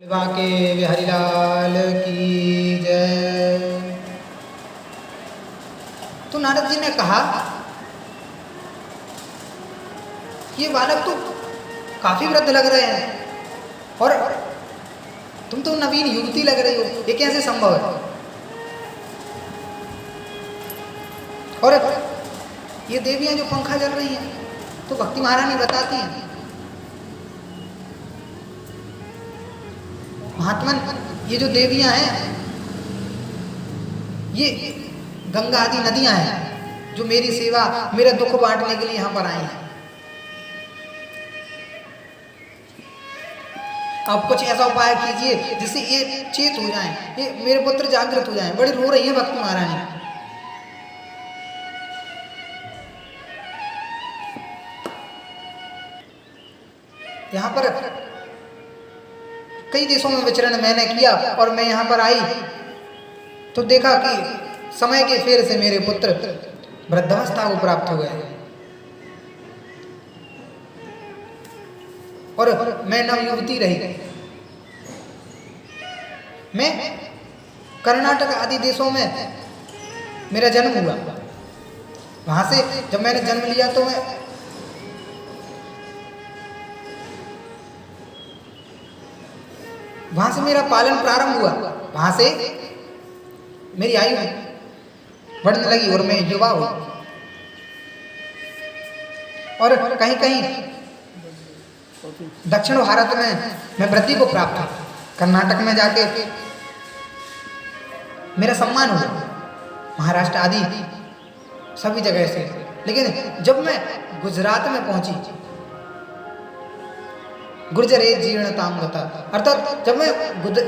बाके बिहारी लाल की जय। तो नारद जी ने कहा, ये बालक तो काफी वृद्ध लग रहे हैं और तुम तो नवीन युवती लग रही हो, ये कैसे संभव है? और ये देवियां जो पंखा जल रही हैं तो भक्ति महारानी बताती हैं, महात्मन ये जो देवियां हैं ये गंगा आदि नदियां हैं जो मेरी सेवा, मेरा दुख बांटने के लिए यहाँ पर आई हैं। अब कुछ ऐसा उपाय कीजिए जिससे ये चेत हो जाएं, ये मेरे पुत्र जागृत हो जाएं। बड़ी रो रही है भक्ति महारानी। यहाँ पर कई देशों में विचरण मैंने किया और मैं यहाँ पर आई तो देखा कि समय के फेर से मेरे पुत्र वृद्धावस्था को प्राप्त हो गए और मैं नवयुवती रही। मैं कर्नाटक आदि देशों में मेरा जन्म हुआ। वहां से जब मैंने जन्म लिया तो मैं वहां से मेरा पालन प्रारंभ हुआ। वहां से मेरी आयु बढ़ने लगी और मैं युवा हुई और कहीं कहीं दक्षिण भारत में मैं वृद्धि को प्राप्त हुआ। कर्नाटक में जाके मेरा सम्मान हुआ, महाराष्ट्र आदि सभी जगह से। लेकिन जब मैं गुजरात में पहुंची, गुर्जरे जीर्णताम गता, अर्थात जब मैं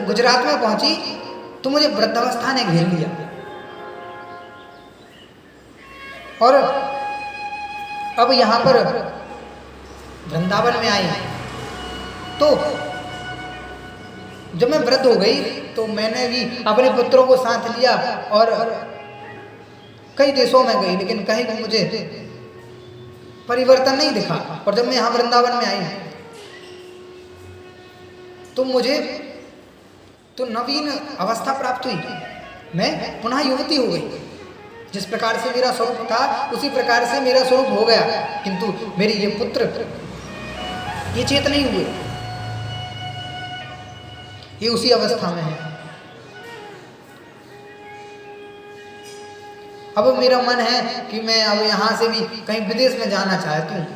गुजरात में पहुंची तो मुझे वृद्धावस्था ने घेर लिया और अब यहाँ पर वृंदावन में आई तो जब मैं वृद्ध हो गई तो मैंने भी अपने पुत्रों को साथ लिया और कई देशों में गई, लेकिन कहीं भी मुझे परिवर्तन नहीं दिखा। और जब मैं यहाँ वृंदावन में आई तो मुझे तो नवीन अवस्था प्राप्त हुई, मैं पुनः युवती हो गई। जिस प्रकार से मेरा स्वरूप था उसी प्रकार से मेरा स्वरूप हो गया, किंतु मेरे ये पुत्र ये चेत नहीं हुए, ये उसी अवस्था में है। अब मेरा मन है कि मैं अब यहाँ से भी कहीं विदेश में जाना चाहती हूँ,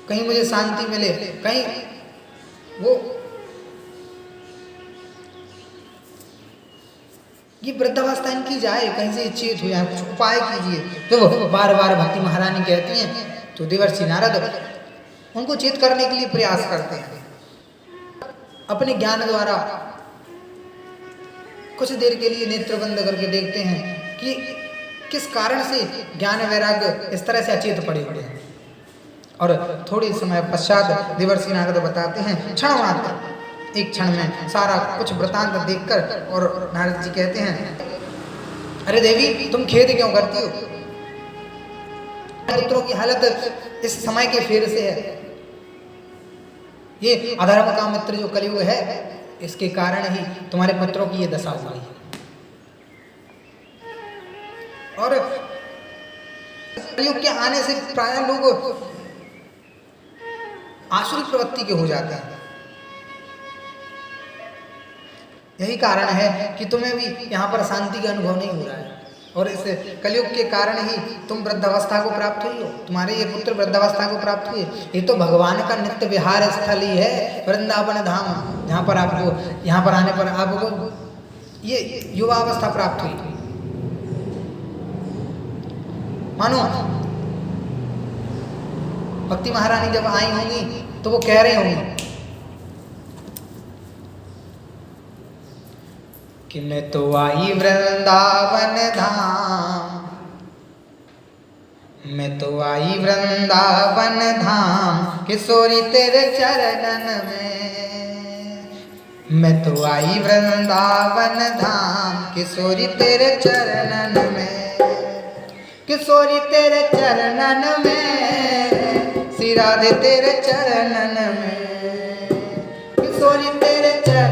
कहीं मुझे शांति मिले, कहीं वो ये वृद्धावस्था इनकी जाए, कहीं से चेत हो जाए, कुछ उपाय कीजिए। तो बार बार भक्ति महारानी कहती हैं तो देवर्षि नारद उनको चेत करने के लिए प्रयास करते हैं। अपने ज्ञान द्वारा कुछ देर के लिए नेत्र बंद करके देखते हैं कि किस कारण से ज्ञान वैराग्य इस तरह से अचेत पड़े हुए हैं। और थोड़ी समय पश्चात देवर्षि नारद बताते हैं, क्षण मात्र, एक क्षण में सारा कुछ वृतांत देखकर, और नारद जी कहते हैं, अरे देवी तुम खेद क्यों करती हो? पुत्रों की हालत इस समय के फेर से है। ये अधर्म का मित्र जो कलयुग है इसके कारण ही तुम्हारे पुत्रों की ये दशा हो रही है। और कलयुग के आने से प्राय लोग आसुरी प्रवृत्ति के हो जाते हैं। यही कारण है कि तुम्हें भी यहाँ पर शांति का अनुभव नहीं हो रहा है और इस कलयुग के कारण ही तुम वृद्धावस्था को प्राप्त हुई हो, तुम्हारे ये पुत्र वृद्धावस्था को प्राप्त हुए। ये तो भगवान का नित्य विहार स्थल ही है वृंदावन धाम, जहाँ पर आपको यहाँ पर आने पर आपको ये युवा अवस्था प्राप्त हुई। मानो भक्ति महारानी जब आई होंगी तो वो कह रही होंगी कि मैं तो आई वृंदावन धाम, मैं तो आई वृंदावन धाम, किशोरी तेरे चरणन में। मैं तो आई वृंदावन धाम, किशोरी तेरे चरणन में, किशोरी तेरे चरणन में, श्री राधे तेरे चरणन में, किशोरी तेरे चरणन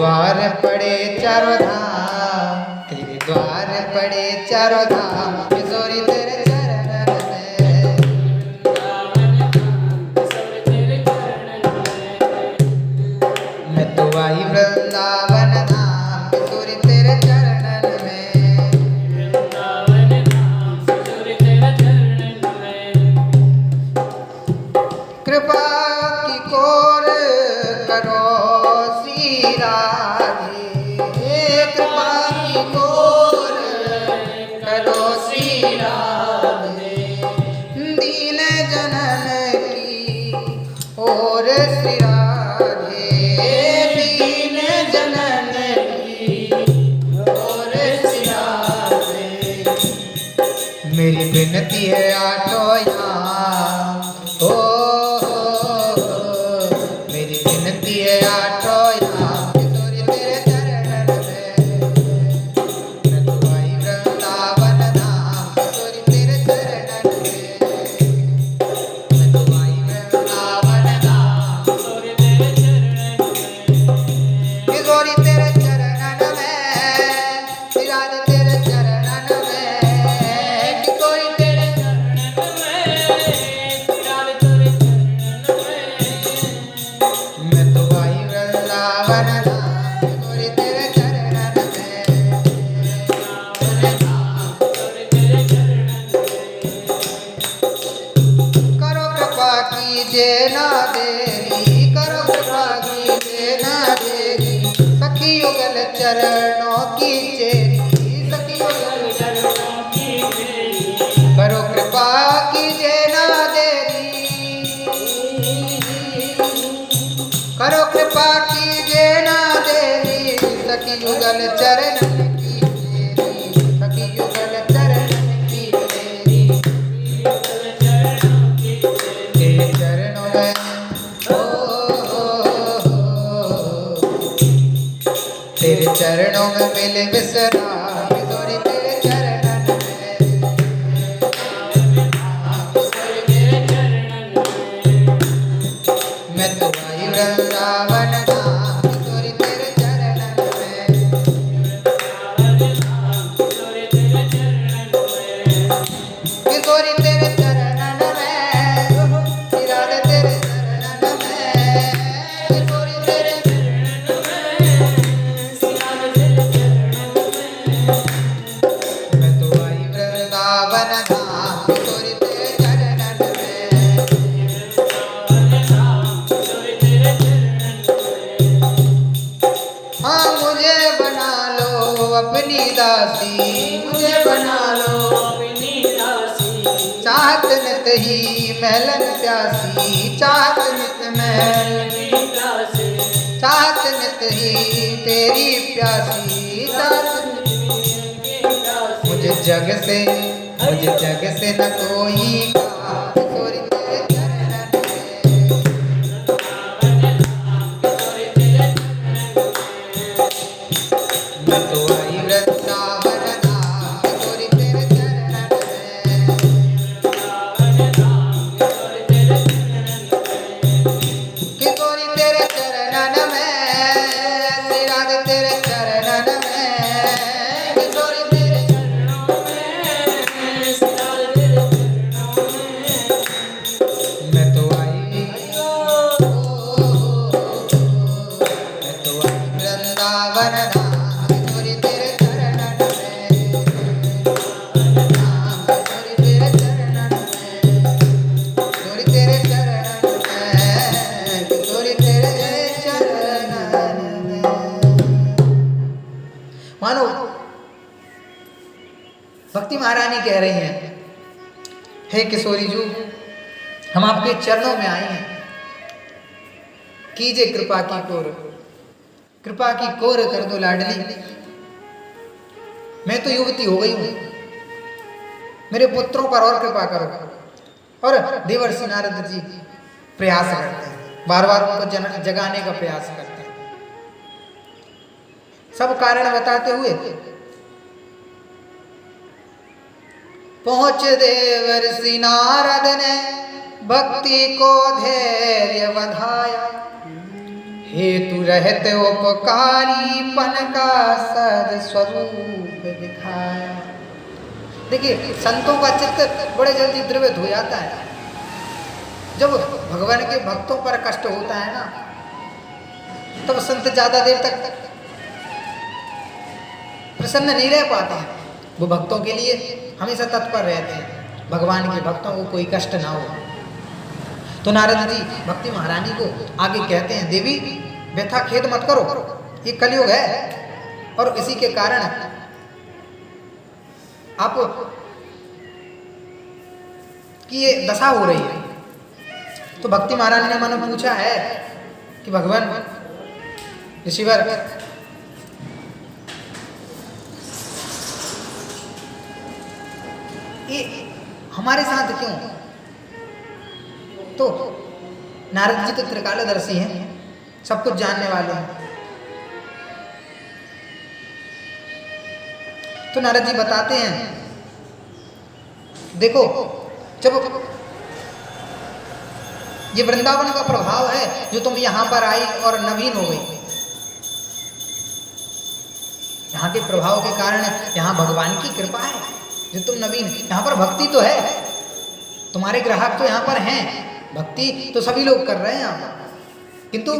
द्वार पड़े चारों धाम, तेरे द्वार पड़े चारों धाम, किशोरी तेरे चरणन में। मैं तो आई वृंदावन धाम, किशोरी तेरे चरणन में। कृपा की कोर करो श्री राधे, कृपा की कोर करो श्री राधे, दीन जनन की ओर श्री राधे, दीन जनन की ओर श्री राधे। मेरी विनती है आठों याम, ओ मेरी विनती है आठों याम, किशोरी तेरे चरणन में। मैं तो आई वृंदावन धाम, किशोरी तेरे चरणन में। मैं तो आई वृंदावन धाम, किशोरी तेरे चरणन में। किशोरी तेरे चरणन में, विराज तेरे चरणन में, किशोरी तेरे चरणन में, विराज तेरे चरणन में। मैं तो आई वृंदावन धाम, किशोरी तेरे चरणन में। करो कृपा कीजिए ना देरी, करो कृपा कीजिए ना देरी, सखी युगल चरणों की चेरी, सखी युगल चरणों की चेरी। करो कृपा कीजिए ना देरी, करो कृपा कीजिए ना देरी, सखी युगल चरणन की चेरी, सखी युगल चरणन की चेरी। तेरे चरणों में तेरे चरणों में मिले विश्राम, किशोरी तेरे चरणन में। मैं तो आई वृंदावन धाम, किशोरी तेरे चरणन में। किशोरी तेरे चरणन में, विराज तेरे चरणन में, किशोरी तेरे चरणन में, विराज तेरे चरणन में। मैं तो आई वृंदावन धाम, किशोरी तेरे चरणन में। हाँ मुझे बना लो अपनी दासी, मुझे बना लो अपनी दासी, चाहत नित ही महलन प्यासी, चाहत नित महलन प्यासी, चाहत नित ही तेरी प्यासी, चाहत नित ही प्यासी। मुझे जग से न कोई कहा, किशोरी तेरे चरणन में। मैं तो आई वृंदावन धाम, किशोरी तेरे चरणन में। किशोरी तेरे चरणन में, विराज तेरे चरणन में, किशोरी तेरे चरणों में, विराज तेरे चरणों में। मैं तो आई वृंदावन धाम, किशोरी तेरे चरणन में। किशोरी तेरे चरणन में, किशोरी तेरे चरणन में, किशोरी तेरे चरणन में। मानो भक्ति महारानी कह रही हैं, हे किशोरी जी, हम आपके चरणों में आए हैं, कीजिए कृपा की कोर, कृपा की कोर कर दो लाडली। मैं तो युवती हो गई हूं, मेरे पुत्रों पर और कृपा करो। और देवर्षि नारद जी प्रयास करते हैं, बार बार उनको जगाने का प्रयास करते हैं, सब कारण बताते हुए पहुंच देवर्षि नारद ने भक्ति को धैर्य बधाया। हेतु रहते उपकारीपन का सद स्वरूप दिखाया। देखिए संतों का चित्त बड़े जल्दी द्रवित हो जाता है। जब भगवान के भक्तों पर कष्ट होता है ना, तब संत ज्यादा देर तक प्रसन्न नहीं रह पाते हैं। वो भक्तों के लिए हमेशा तत्पर रहते हैं, भगवान के भक्तों को कोई कष्ट ना हो। तो नारद जी भक्ति महारानी को आगे कहते हैं, देवी व्यथा खेद मत करो, ये कलयुग है और इसी के कारण आप की ये दशा हो रही है। तो भक्ति महारानी ने मानो पूछा है कि भगवान ऋषिवर, ये हमारे साथ क्यों? तो नारद जी तो त्रिकालदर्शी हैं, सब कुछ जानने वाले हैं। तो नारद जी बताते हैं, देखो जब ये वृंदावन का प्रभाव है जो तुम यहाँ पर आई और नवीन हो गई, यहाँ के प्रभाव के कारण यहाँ भगवान की कृपा है जो तुम नवीन, यहाँ पर भक्ति तो है, तुम्हारे ग्राहक तो यहाँ पर हैं, भक्ति तो सभी लोग कर रहे हैं यहाँ पर, किंतु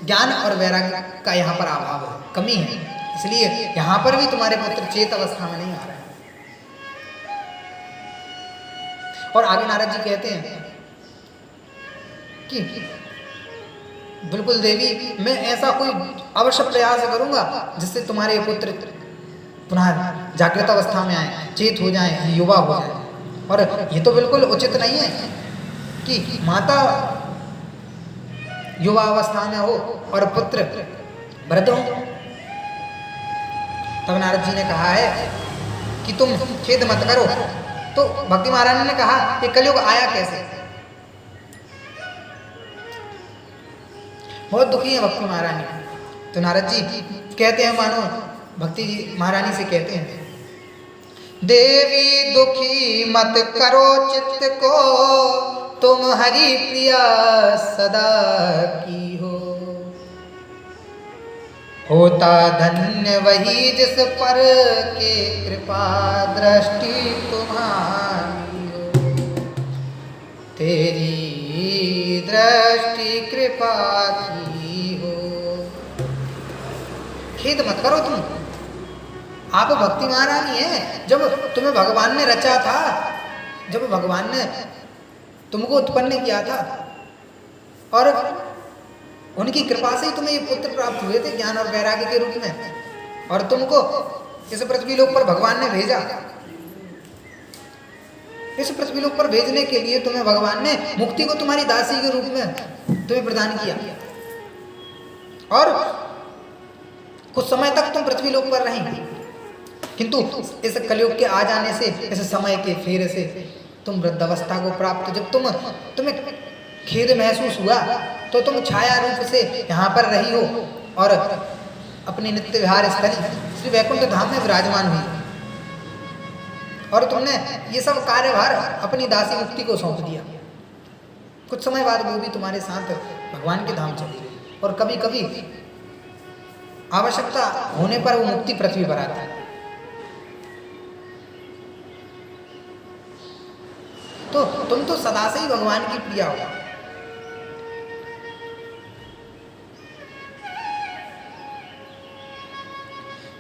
ज्ञान और वैराग्य का यहाँ पर अभाव है, कमी है, इसलिए यहाँ पर भी तुम्हारे पुत्र चेत अवस्था में नहीं आ रहे हैं। और आगे नारद जी कहते हैं कि बिल्कुल देवी, मैं ऐसा कोई अवश्य प्रयास करूंगा जिससे तुम्हारे पुत्र पुनः जागृत अवस्था में आए, चेत हो जाएं, युवा हो जाएं। और ये तो बिल्कुल उचित नहीं है कि माता युवा अवस्था में हो और पुत्र वृद्ध हो। तब नारद जी ने कहा है कि तुम खेद मत करो। तो भक्ति महारानी ने कहा कि कलयुग आया कैसे? बहुत दुखी है भक्ति महारानी। तो नारद जी कहते हैं, मानो भक्ति महारानी से कहते हैं, देवी दुखी मत करो चित्त को, तुम हरि प्रिया सदा की हो। होता धन्य वही जिस पर के कृपा दृष्टि तुम्हारी हो। तेरी दृष्टि कृपा की हो। खेद मत करो तुम, आप भक्ति महारानी हैं। जब तुम्हें भगवान ने रचा था, जब भगवान ने तुमको उत्पन्न किया था और उनकी कृपा से ही तुम्हें ये पुत्र प्राप्त हुए थे ज्ञान और वैराग्य के रूप में, और तुमको इस पृथ्वी लोक पर भगवान ने भेजा। इस पृथ्वी लोक पर भेजने के लिए तुम्हें भगवान ने मुक्ति को तुम्हारी दासी के रूप में तुम्हें प्रदान किया, और कुछ समय तक तुम पृथ्वी लोक पर रहेंगे। किंतु इस कलयुग के आ जाने से, इस समय के फेर से तुम वृद्धावस्था को प्राप्त, जब तुम्हें खेद महसूस हुआ तो तुम छाया रूप से यहाँ पर रही हो और अपनी नित्य विहार स्थली श्री वैकुंठ धाम में विराजमान हुई, और तुमने ये सब कार्यभार अपनी दासी मुक्ति को सौंप दिया। कुछ समय बाद वो भी तुम्हारे साथ भगवान के धाम चली, और कभी कभी आवश्यकता होने पर वो मुक्ति पृथ्वी पर आती है। तो तुम तो सदा से ही भगवान की प्रिया हो।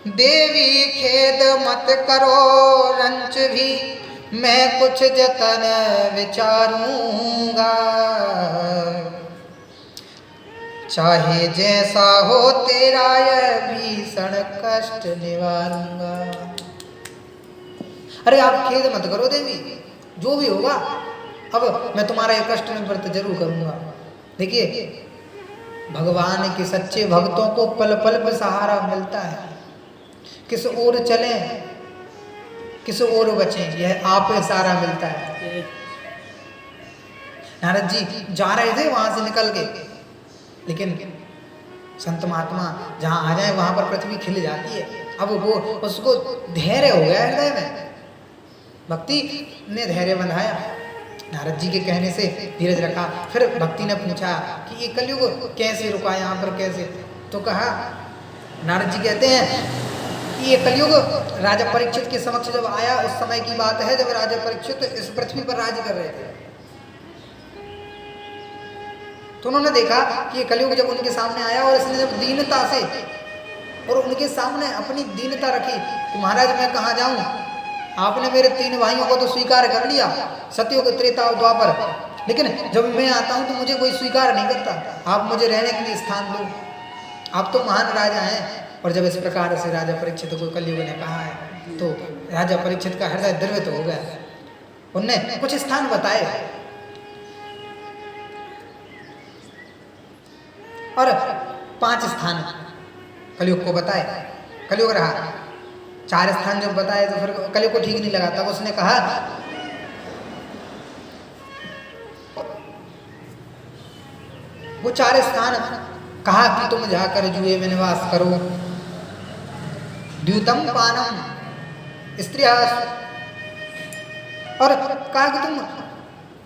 देवी खेद मत करो रंच भी, मैं कुछ जतन विचारूंगा। चाहे जैसा हो तेरा यह भीषण कष्ट निवारूंगा। अरे आप खेद मत करो देवी, जो भी होगा अब मैं तुम्हारा ये कष्ट निवृत्त जरूर करूंगा। देखिए भगवान के सच्चे भक्तों को पल पल पर सहारा मिलता है। किस ओर चलें किस ओर बचें, यह आप सहारा मिलता है। नारद जी जा रहे थे वहां से निकल के, लेकिन संत महात्मा जहां आ जाए वहां पर पृथ्वी खिल जाती है। अब वो उसको धैर्य हो गया हृदय में, भक्ति ने धैर्य बंधाया नारद जी के कहने से धीरज रखा। फिर भक्ति ने पूछा कि ये कलयुग कैसे रुका, यहाँ पर कैसे? तो कहा, नारद जी कहते हैं कि ये कलयुग राजा परीक्षित के समक्ष जब आया, उस समय की बात है जब राजा परीक्षित इस पृथ्वी पर राज्य कर रहे थे। तो उन्होंने देखा कि ये कलयुग जब उनके सामने आया और इसने जब दीनता से और उनके सामने अपनी दीनता रखी कि महाराज मैं कहाँ जाऊं, आपने मेरे 3 भाइयों को तो स्वीकार कर लिया, सतयुग, त्रेता और द्वापर, लेकिन जब मैं आता हूं तो मुझे कोई स्वीकार नहीं करता, आप मुझे रहने के लिए स्थान दो, आप तो महान राजा हैं। और जब इस प्रकार से राजा परीक्षित को कलयुग ने कहा है तो राजा परीक्षित का हृदय द्रवित हो गया। उनने कुछ स्थान बताए और 5 स्थान कलयुग को बताए। कलयुग रहा 4 स्थान जब बताए तो फिर कलयुग को ठीक नहीं लगा, तब उसने कहा वो 4 स्थान कहा कि तुम जाकर जुए में निवास करो, द्यूतम पानम स्त्रियास, और कहा कि तुम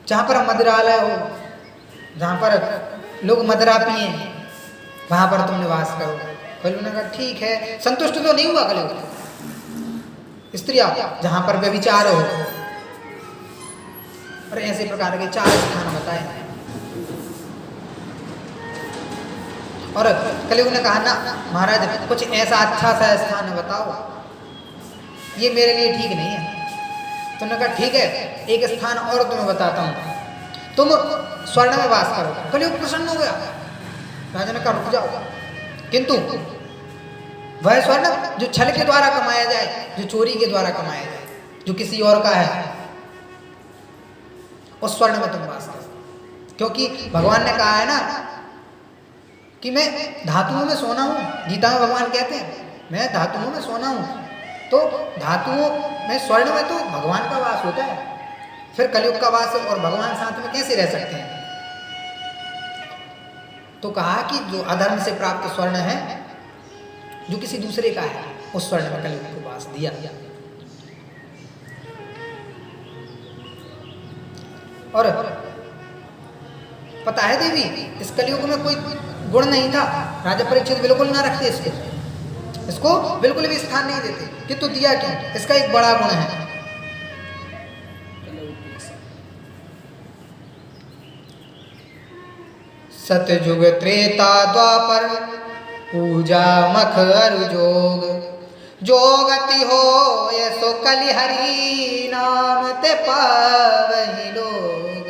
जहाँ पर मदिरालय हो, जहाँ पर लोग मदिरा पिए, वहाँ पर तुम निवास करो। कलयुग ने कहा ठीक है, संतुष्ट तो नहीं हुआ कलयुग। स्त्रियाँ जहाँ पर व्यभिचार हो, और ऐसे प्रकार के 4 स्थान बताए। और कलयुग ने कहा ना महाराज कुछ ऐसा अच्छा सा स्थान बताओ, ये मेरे लिए ठीक नहीं है। तो उन्होंने कहा ठीक है, एक स्थान और तुम्हें बताता हूँ, तुम स्वर्ण में वास करो। कलयुग प्रसन्न हो गया। राजा ने कहा रुक जाओ, किंतु वह स्वर्ण जो छल के द्वारा कमाया जाए, जो चोरी के द्वारा कमाया जाए, जो किसी और का है, उस स्वर्ण में तुम वास करो। क्योंकि भगवान ने कहा है ना कि मैं धातुओं में सोना हूँ। गीता में भगवान कहते हैं मैं धातुओं में सोना हूँ, तो धातुओं में, स्वर्ण में तो भगवान का वास होता है, फिर कलयुग का वास और भगवान साथ में कैसे रह सकते हैं? तो कहा कि जो अधर्म से प्राप्त स्वर्ण है, जो किसी दूसरे का है, उस स्वर्ण में कलयुग को वास दिया। और पता है देवी, इस कलयुग में कोई गुण नहीं था, राजा परीक्षित बिल्कुल ना रखते इसको बिल्कुल भी स्थान नहीं देते, किंतु दिया क्यों? इसका एक बड़ा गुण है। सतयुग त्रेता द्वापर पूजा मख अरु जोग, जोगति हो ये सो कलि हरि नाम ते पावहि लोग।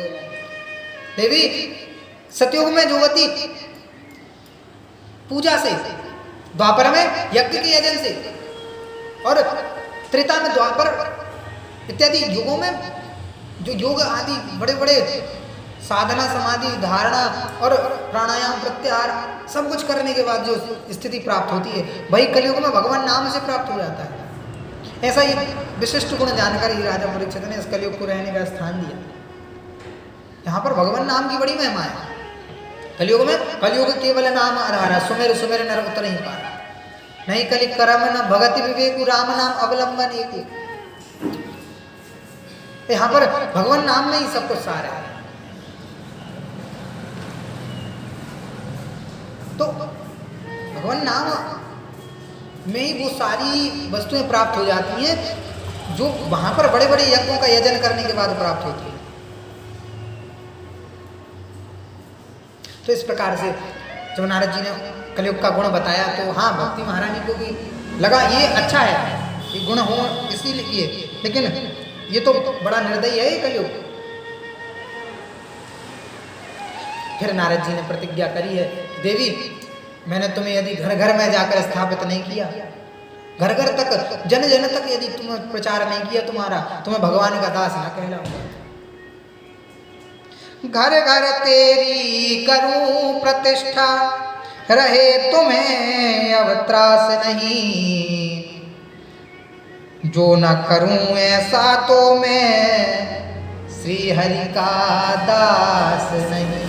देवी सतयुग में जोगति पूजा से, द्वापर में यज्ञ के यजन से, और त्रेता में द्वापर इत्यादि युगों में जो योग आदि बड़े बड़े साधना, समाधि, धारणा और प्राणायाम, प्रत्याहार सब कुछ करने के बाद जो स्थिति प्राप्त होती है, वही कलयुग में भगवान नाम से प्राप्त हो जाता है। ऐसा ही विशिष्ट गुण जानकर ही राजा परीक्षित ने इस कलयुग को रहने का स्थान दिया। यहाँ पर भगवान नाम की बड़ी महिमा है। कलयुग में कलयुग केवल नाम आधारा, सुमेर सुमेर नर उतर नहीं पा रहा, नहीं कलि करम न भगति विवेकु, राम नाम अवलंबन एक। यहाँ पर भगवान नाम में ही सब कुछ सार है। तो भगवान नाम में ही वो सारी वस्तुएं प्राप्त हो जाती हैं जो वहां पर बड़े बड़े यज्ञों का यजन करने के बाद प्राप्त होती है। तो इस प्रकार से जब नारद जी ने कलयुग का गुण बताया तो हाँ, भक्ति महारानी को भी लगा ये अच्छा है, ये गुण हो इसीलिए, लेकिन ये तो बड़ा निर्दयी है ये कलयुग। फिर नारद जी ने प्रतिज्ञा करी है, देवी मैंने तुम्हें यदि घर घर में जाकर स्थापित नहीं किया, घर घर तक, जन जन तक यदि तुम्हें प्रचार नहीं किया तुम्हारा, तुम्हें भगवान का दास ना कहलाऊंगा। घर घर तेरी करूं प्रतिष्ठा, रहे तुम्हें अब त्रास नहीं, जो न करूं ऐसा तो मैं श्री हरि का दास नहीं।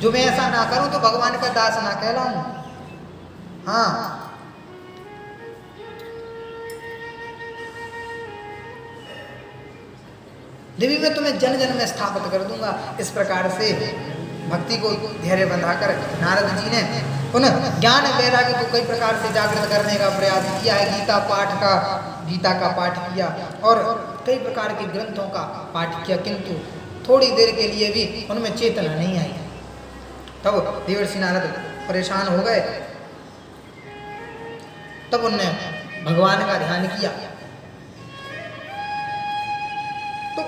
जो मैं ऐसा ना करूं तो भगवान का दास ना कहलाऊं। हाँ, देवी मैं तुम्हें जन जन में स्थापित कर दूंगा। इस प्रकार से भक्ति को धैर्य बंधाकर नारद जी ने उन ज्ञान वैराग्य को कई प्रकार से जागृत करने का प्रयास किया है। गीता का पाठ किया और कई प्रकार के ग्रंथों का पाठ किया, किंतु थोड़ी देर के लिए भी उनमें चेतना नहीं आई। तब देवर्षि नारद परेशान हो गए। तब उनने भगवान का ध्यान किया। तो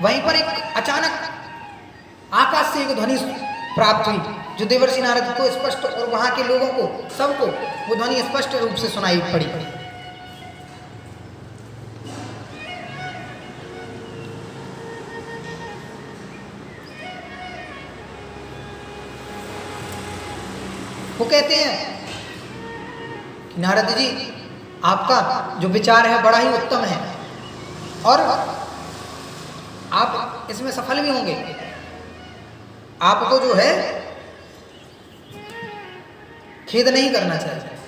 वहीं पर एक अचानक आकाश से एक ध्वनि प्राप्त हुई, जो देवर्षि नारद को स्पष्ट और वहां के लोगों को सबको वो ध्वनि स्पष्ट रूप से सुनाई पड़ी। वो कहते हैं कि नारद जी, आपका जो विचार है बड़ा ही उत्तम है और आप इसमें सफल भी होंगे। आपको जो है खेद नहीं करना चाहिए।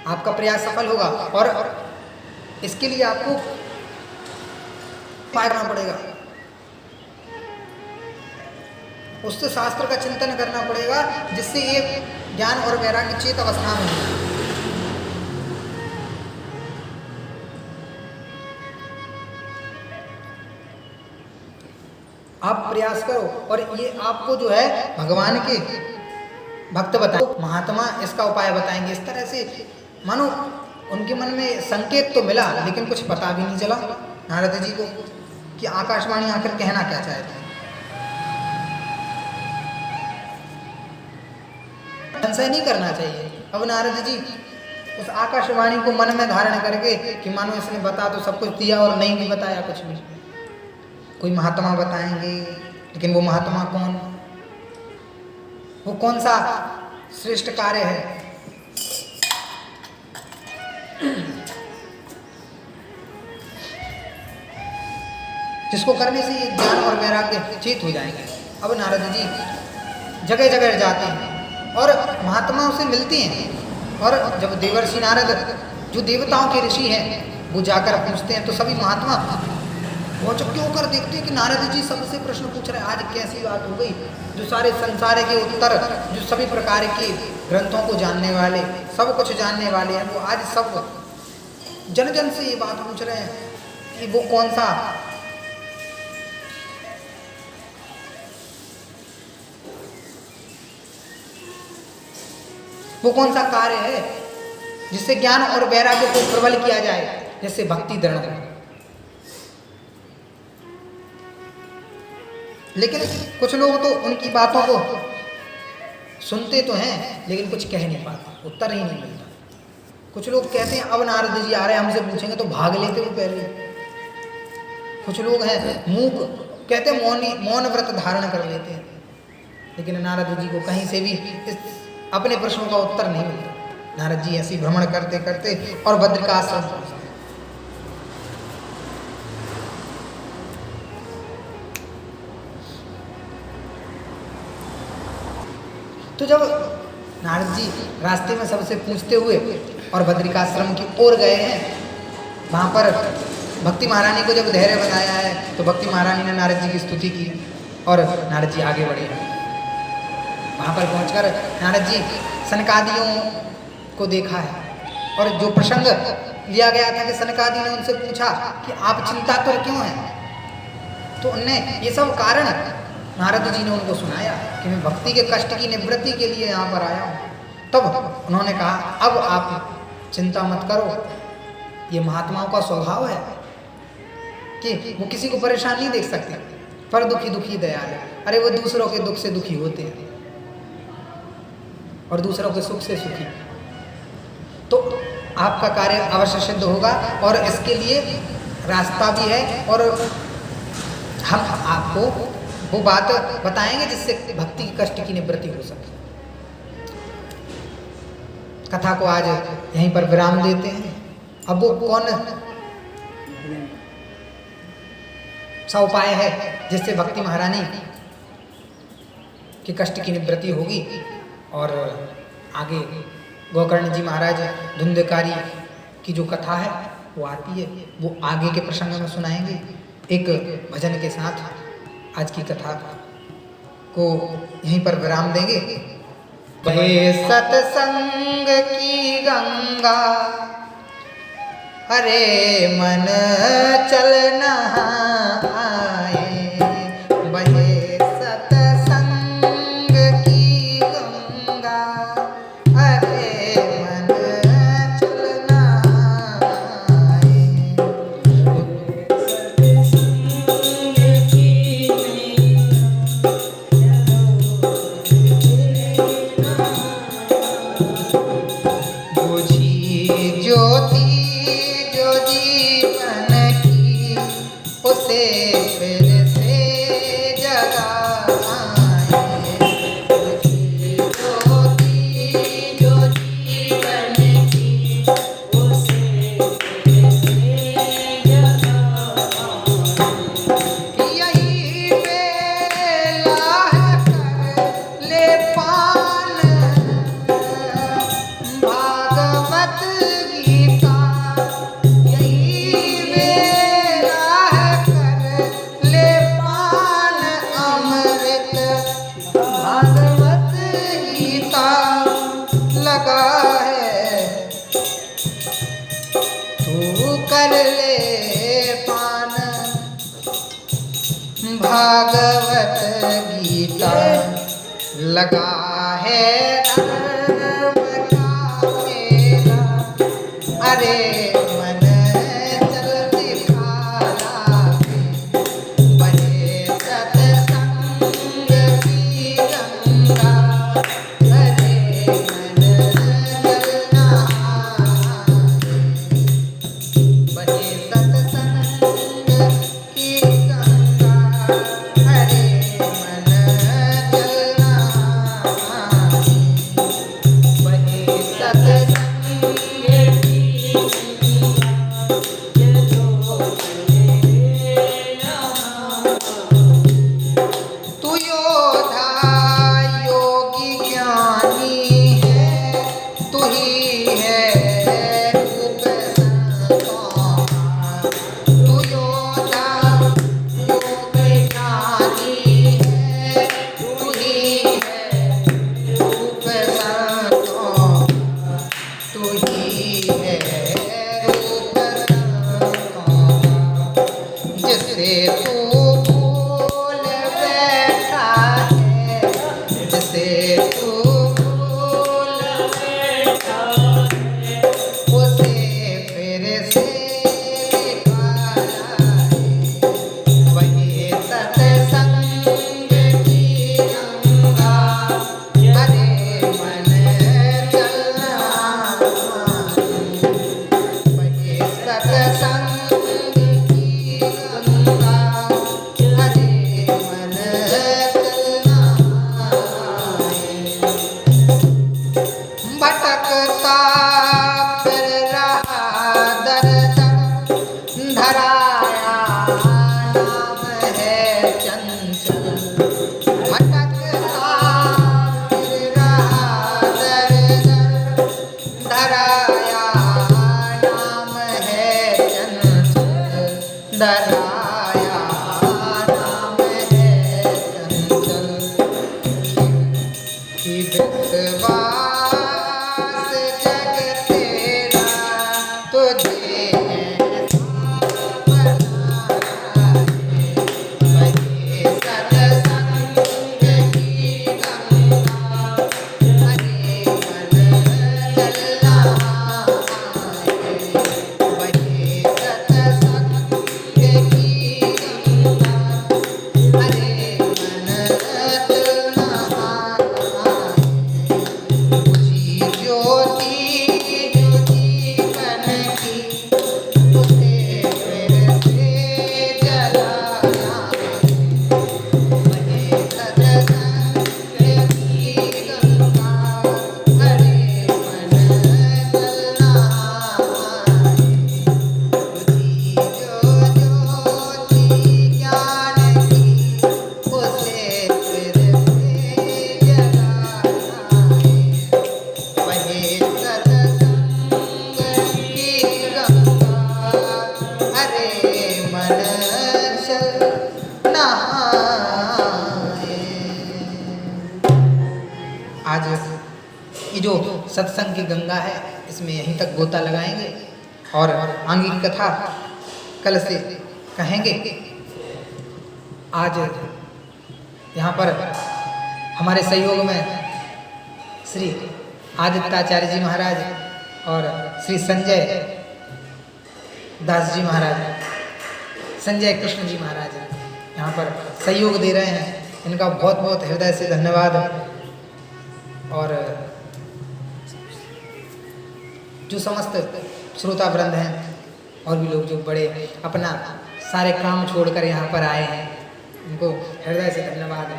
आपका प्रयास सफल होगा और इसके लिए आपको उपाय करना पड़ेगा। उससे शास्त्र का चिंतन करना पड़ेगा, जिससे ये ज्ञान और वैराग्य चेत अवस्था में हो। आप प्रयास करो और ये आपको जो है भगवान के भक्त बताए, महात्मा इसका उपाय बताएंगे। इस तरह से मानो उनके मन में संकेत तो मिला, लेकिन कुछ पता भी नहीं चला नारद जी को कि आकाशवाणी आखिर कहना क्या चाहते हैं। संशय नहीं करना चाहिए। अब नारद जी उस आकाशवाणी को मन में धारण करके कि मानो इसने बता तो सब कुछ दिया और नहीं भी बताया कुछ भी। कोई महात्मा बताएंगे, लेकिन वो महात्मा कौन, वो कौन सा श्रेष्ठ कार्य है जिसको करने से ये ज्ञान और वैराग्य चेत हो जाएंगे। अब नारद जी जगह जगह जाते हैं और महात्माओं से मिलते हैं। और जब देवर्षि नारद, जो देवताओं के ऋषि हैं, वो जाकर पूछते हैं, तो सभी महात्मा बहुत चुप होकर देखते हैं कि नारद जी सबसे प्रश्न पूछ रहे हैं। आज कैसी बात हो गई, जो सारे संसार के उत्तर, जो सभी प्रकार के ग्रंथों को जानने वाले, सब कुछ जानने वाले हैं, वो आज सब जन जन से ये बात पूछ रहे हैं कि वो कौन सा कार्य है जिससे ज्ञान और वैराग्य को प्रबल किया जाए, जैसे भक्ति दृढ़ हो। लेकिन कुछ लोग तो उनकी बातों को सुनते तो हैं, लेकिन कुछ कह नहीं पाते, उत्तर ही नहीं मिलता। कुछ लोग कहते हैं अब नारद जी आ रहे हैं, हमसे पूछेंगे, तो भाग लेते वो पहले। कुछ लोग हैं मूक, कहते हैं मौन व्रत धारण कर लेते हैं, लेकिन नारद जी को कहीं से भी अपने प्रश्नों का उत्तर नहीं मिलता। नारद जी ऐसे भ्रमण करते करते और बद्रिकाश्रम पहुंचे। तो जब नारद जी रास्ते में सबसे पूछते हुए और बद्रिकाश्रम की ओर गए हैं, वहाँ पर भक्ति महारानी को जब धैर्य बनाया है, तो भक्ति महारानी ने नारद जी की स्तुति की और नारद जी आगे बढ़े। वहाँ पर पहुँचकर नारद जी सनकादियों को देखा है और जो प्रसंग लिया गया था कि सनकादि ने उनसे पूछा कि आप चिंतातुर क्यों हैं, तो उनने ये सब कारण नारद जी ने उनको सुनाया कि मैं भक्ति के कष्ट की निवृत्ति के लिए यहाँ पर आया हूँ। तब उन्होंने कहा अब आप चिंता मत करो, ये महात्माओं का स्वभाव है कि वो किसी को परेशान नहीं देख सकते, पर दुखी दुखी दयाल है। अरे वो दूसरों के दुख से दुखी होते हैं और दूसरों के सुख से सुखी। तो आपका कार्य अवश्य सिद्ध होगा और इसके लिए रास्ता भी है और हम आपको वो बात बताएंगे जिससे भक्ति की कष्ट की निवृत्ति हो सके। कथा को आज यहीं पर विराम देते हैं। अब वो कौन सा उपाय है जिससे भक्ति महारानी की कष्ट की निवृत्ति होगी, और आगे गोकर्ण जी महाराज धुंधकारी की जो कथा है वो आती है, वो आगे के प्रसंग में सुनाएंगे एक भजन के साथ। आज की कथा को यहीं पर विराम देंगे। बहे सत्संग की गंगा, अरे मन चल नहाए। बहे सत्संग की गंगा, अरे मन चल नहाए। बुझी ज्योति जो जीवन की, उसे फिर से जगाए। बुझी ज्योति जो जीवन की, उसे फिर से जगाए। यही बेला है कर ले पान भागवत गीता। यही बेला है कर ले पान अमृत भागवत गीता। लगा है तू कर ले पान भागवत गीता। लगा है धर्म का मेला, अरे मन चल दिखाला। बहे सत्संग की गंगा, अरे मन चल नहाए। बहे सत्संग की गंगा, अरे मन चल नहाए। आज ये जो सत्संग की गंगा है इसमें यहीं तक गोता लगाएंगे और आगे की कथा कल से कहेंगे। आज यहाँ पर हमारे सहयोग में श्री आदित्याचार्य जी महाराज और श्री संजय दास जी महाराज, संजय कृष्ण जी महाराज यहाँ पर सहयोग दे रहे हैं। इनका बहुत बहुत हृदय से धन्यवाद। और जो समस्त श्रोता वृंद हैं और भी लोग जो बड़े अपना सारे काम छोड़कर यहाँ पर आए हैं, उनको हृदय से धन्यवाद।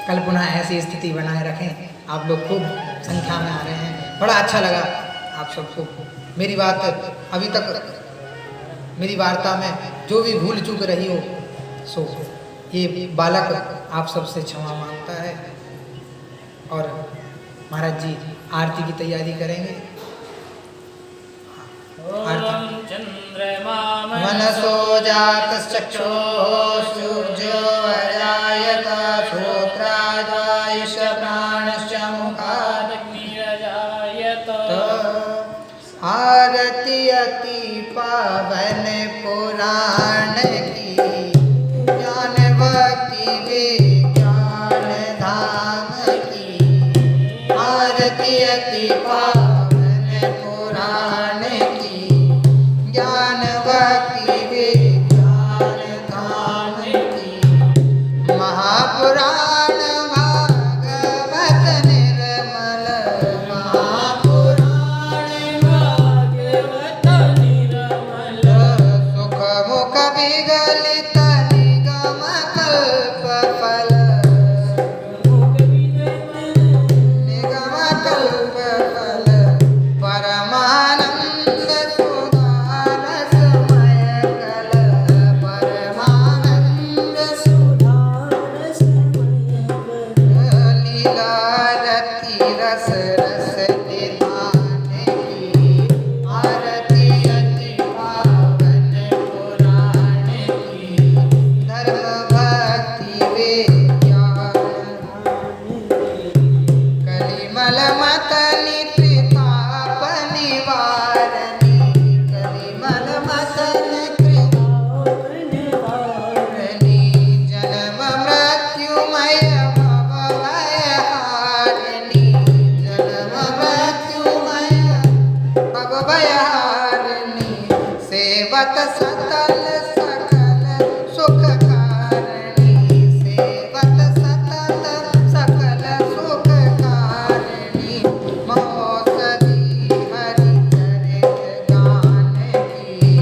कल पुनः ऐसी स्थिति बनाए रखें। आप लोग खूब संख्या में आ रहे हैं, बड़ा अच्छा लगा आप सबको। मेरी बात अभी तक मेरी वार्ता में जो भी भूल चूक रही हो सो ये बालक आप सबसे क्षमा मांगता है। और महाराज जी आरती की तैयारी करेंगे। मनसो जातश्चक्षुः सूर्यो अजायत श्रोत्रादायुष प्राणश्च मुखात् अग्निरजायत। आरती अति पावन पुराण की, ज्ञान भक्ति विज्ञान धाम की। आरती अति पावन पुराण की, ज्ञान भक्ति विज्ञान धाम की। महापुराण भागवत निर्मल, महापुराण भागवत निर्मल। सुख मुख विगलित निगम कल्प फल, निगम कल्प फल। परमानंद सुधारसमय कल, परमानंद सुधारसमय कल। लीला रति रस रस निधान की, आरती अति पावन पुराण की। धर्म भक्ति विज्ञान कलिमल मत नित्रिताप निवारणी। कलिमल मत नित्रिताप निवारणी। जन्म मृत्युमय भवभयहारिणी। जन्म मृत्युमय भवभयहारिणी। सेवत सकल सकल सुखकारिणी। सेवत सकल सकल सुखकारिणी। महोषधि हरि चरित गान की,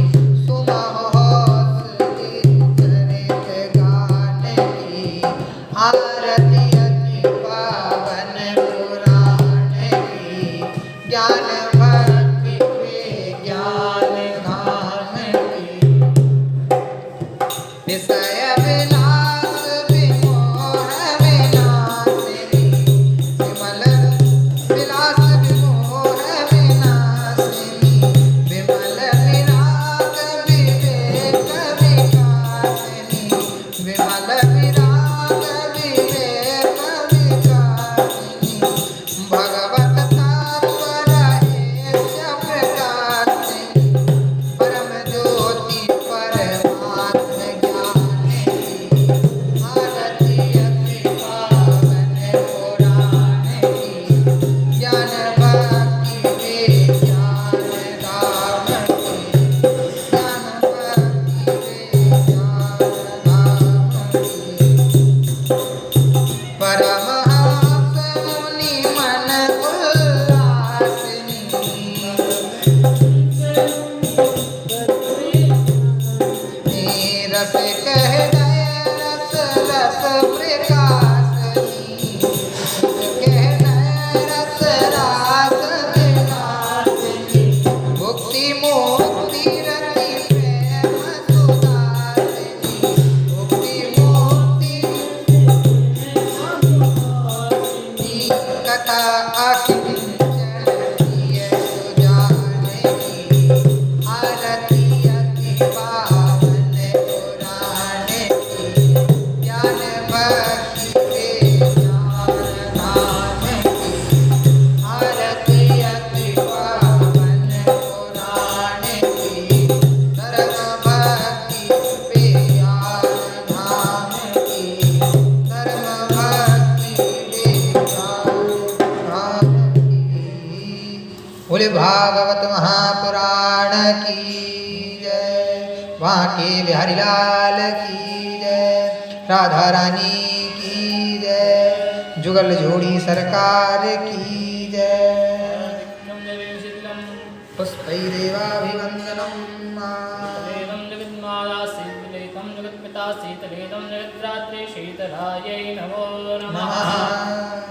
सुमहोषधि चरित गान की। आरती अति पावन पुराण की, ज्ञान भक्ति विज्ञान धाम की। विषय विलास विमोह विनाशिनी। विमल विलास विमोह विनाशिनी। विमल विराग विवेक विकासिनी। विमल विराग विवेक बोले भागवत महापुराण की जय, वहाँ के बिहारी लाल की जय, राधा रानी की जय, जुगल जोड़ी सरकार की जय। पुष्पैरेवाभिवन्दनं जगत्पिता शीतलेदं जगद्रात्रि शीतलायै नमो नमः। नमः।